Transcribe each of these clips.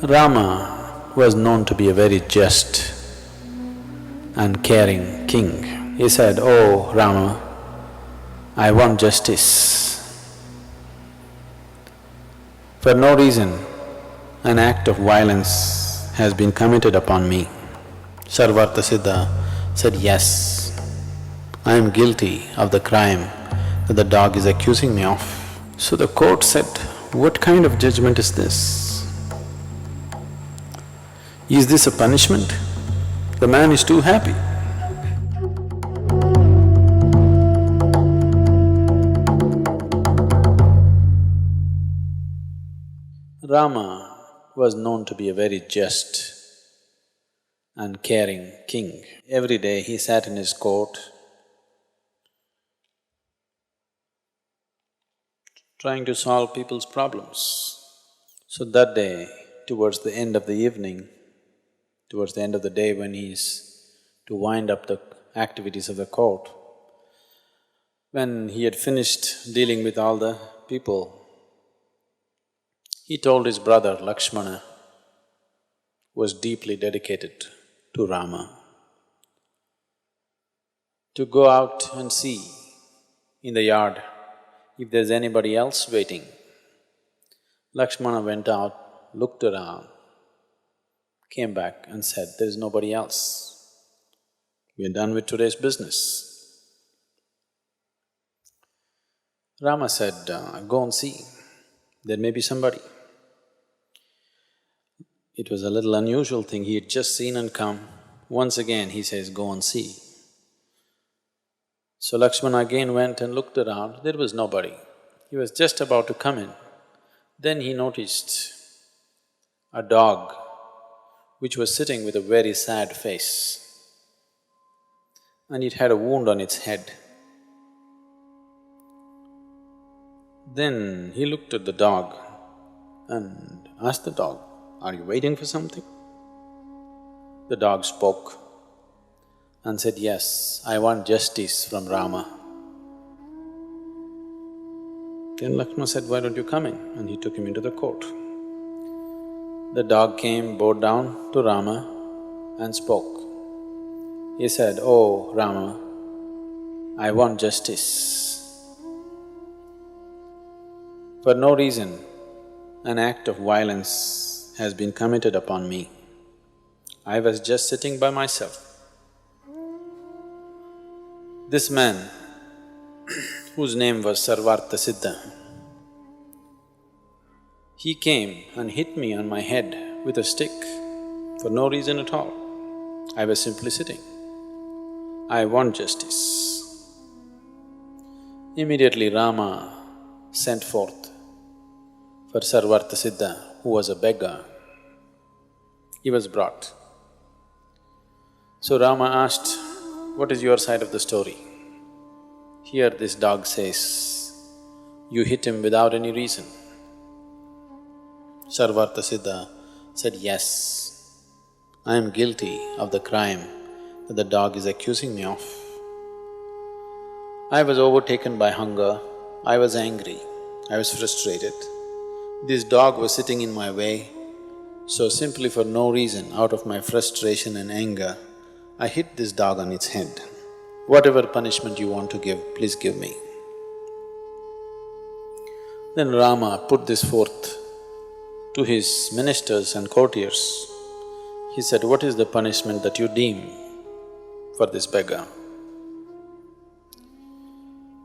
Rama was known to be a very just and caring king. He said, "Oh Rama, I want justice. For no reason, an act of violence has been committed upon me." Sarvartha Siddha said, "Yes, I am guilty of the crime that the dog is accusing me of." So the court said, "What kind of judgment is this? Is this a punishment? The man is too happy." Rama was known to be a very just and caring king. Every day he sat in his court trying to solve people's problems. So that day, towards the end of the evening, towards the end of the day when he's to wind up the activities of the court, when he had finished dealing with all the people, he told his brother Laxmana, who was deeply dedicated to Rama, to go out and see in the yard if there's anybody else waiting. Laxmana went out, looked around, came back and said, "There's nobody else. We're done with today's business." Rama said, "Go and see, there may be somebody." It was a little unusual thing, he had just seen and come. Once again he says, "Go and see." So Laxmana again went and looked around, there was nobody. He was just about to come in. Then he noticed a dog which was sitting with a very sad face, and it had a wound on its head. Then he looked at the dog and asked the dog, "Are you waiting for something?" The dog spoke and said, "Yes, I want justice from Rama." Then Laxmana said, "Why don't you come in?" And he took him into the court. The dog came, bowed down to Rama and spoke. He said, "Oh Rama, I want justice. For no reason, an act of violence has been committed upon me. I was just sitting by myself. This man, whose name was Sarvartha Siddha, he came and hit me on my head with a stick for no reason at all. I was simply sitting. I want justice." Immediately Rama sent forth for Sarvartha Siddha, who was a beggar. He was brought. So Rama asked, "What is your side of the story?" Here this dog says, "You hit him without any reason." Sarvartha Siddha said, "Yes, I am guilty of the crime that the dog is accusing me of. I was overtaken by hunger, I was angry, I was frustrated. This dog was sitting in my way, so simply for no reason, out of my frustration and anger, I hit this dog on its head. Whatever punishment you want to give, please give me." Then Rama put this forth to his ministers and courtiers. He said, "What is the punishment that you deem for this beggar?"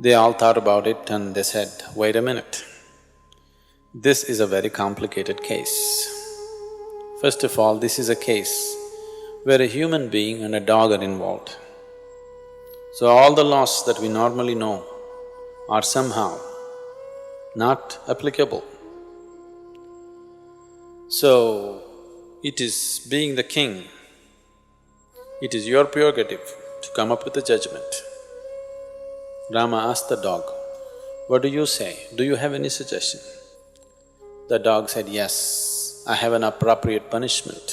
They all thought about it and they said, "Wait a minute. This is a very complicated case. First of all, this is a case where a human being and a dog are involved. So all the laws that we normally know are somehow not applicable. So, it is being the king, it is your prerogative to come up with a judgment." Rama asked the dog, "What do you say? Do you have any suggestion?" The dog said, "Yes, I have an appropriate punishment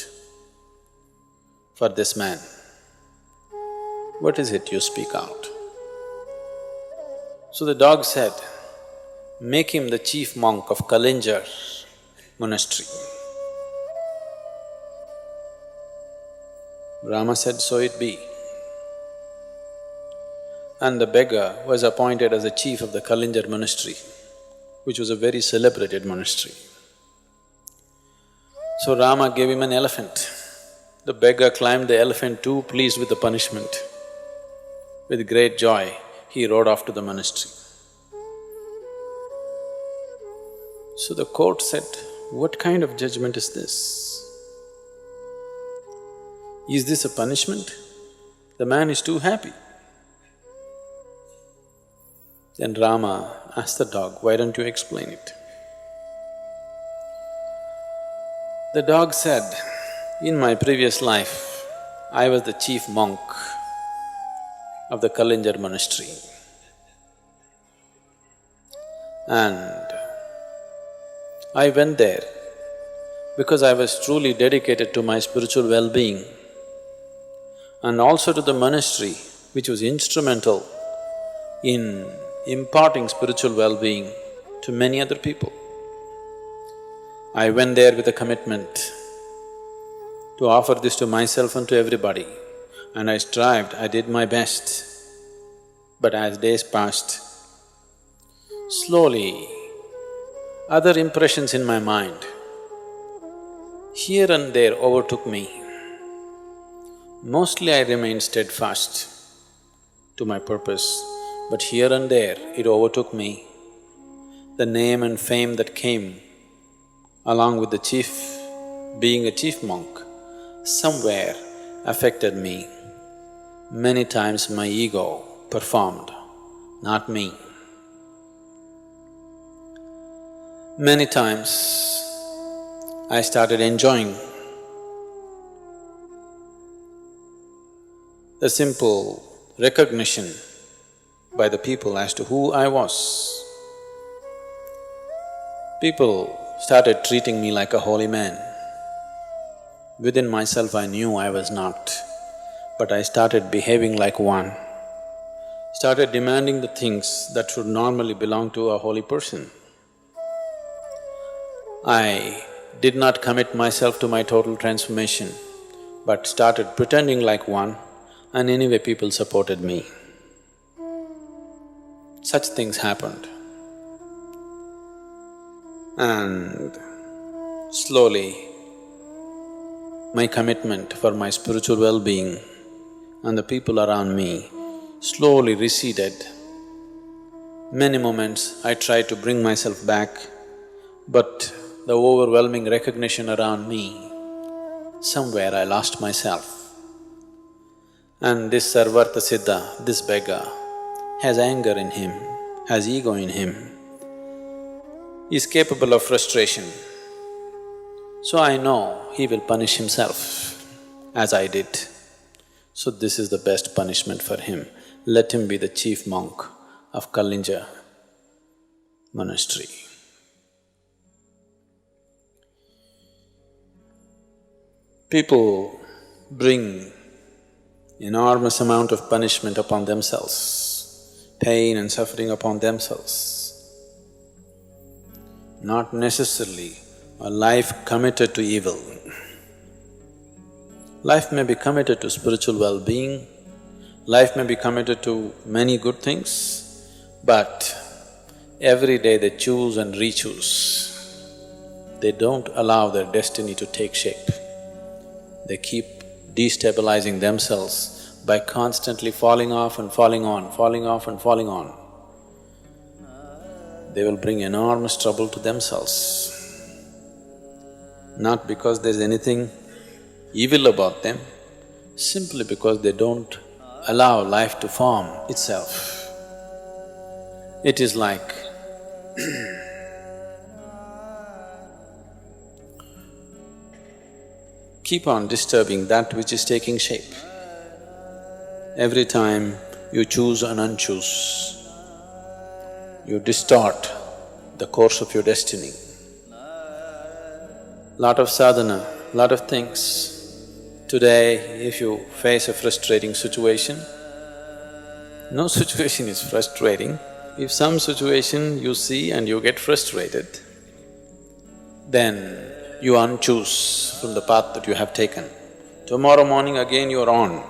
for this man." "What is it? You speak out." So the dog said, "Make him the chief monk of Kalinjar monastery." Rama said, "So it be." And the beggar was appointed as the chief of the Kalinjar monastery, which was a very celebrated monastery. So Rama gave him an elephant. The beggar climbed the elephant too, pleased with the punishment. With great joy, he rode off to the monastery. So the court said, "What kind of judgment is this? Is this a punishment? The man is too happy." Then Rama asked the dog, "Why don't you explain it?" The dog said, "In my previous life, I was the chief monk of the Kalinjar monastery. And I went there because I was truly dedicated to my spiritual well-being and also to the monastery, which was instrumental in imparting spiritual well-being to many other people. I went there with a commitment to offer this to myself and to everybody, and I strived, I did my best. But as days passed, slowly, other impressions in my mind, here and there overtook me. Mostly I remained steadfast to my purpose, but here and there it overtook me. The name and fame that came along with the chief, being a chief monk, somewhere affected me. Many times my ego performed, not me. Many times I started enjoying the simple recognition by the people as to who I was. People started treating me like a holy man. Within myself I knew I was not, but I started behaving like one, started demanding the things that should normally belong to a holy person. I did not commit myself to my total transformation, but started pretending like one, and anyway people supported me. Such things happened. And slowly, my commitment for my spiritual well-being and the people around me slowly receded. Many moments I tried to bring myself back, but the overwhelming recognition around me, somewhere I lost myself. And this Sarvartha Siddha, this beggar, has anger in him, has ego in him, is capable of frustration. So I know he will punish himself, as I did. So this is the best punishment for him. Let him be the chief monk of Kalinja monastery. People bring enormous amount of punishment upon themselves, pain and suffering upon themselves. Not necessarily a life committed to evil. Life may be committed to spiritual well-being, life may be committed to many good things, but every day they choose and re-choose. They don't allow their destiny to take shape. They keep destabilizing themselves by constantly falling off and falling on, falling off and falling on. They will bring enormous trouble to themselves. Not because there's anything evil about them, simply because they don't allow life to form itself. It is like keep on disturbing that which is taking shape. Every time you choose and unchoose, you distort the course of your destiny. Lot of sadhana, lot of things. Today, if you face a frustrating situation, no situation is frustrating. If some situation you see and you get frustrated, then you unchoose from the path that you have taken Tomorrow morning again you're on.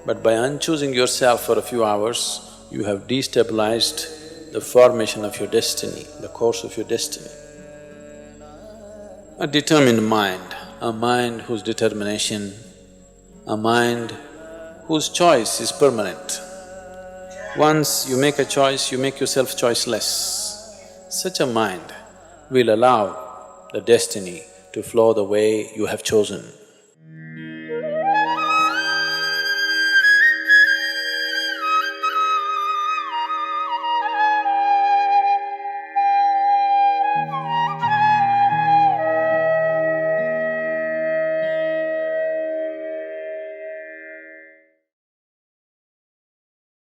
But by unchoosing yourself for a few hours, you have destabilized the formation of your destiny, the course of your destiny. A determined mind, a mind whose determination, a mind whose choice is permanent. Once you make a choice, you make yourself choiceless. Such a mind will allow the destiny to flow the way you have chosen.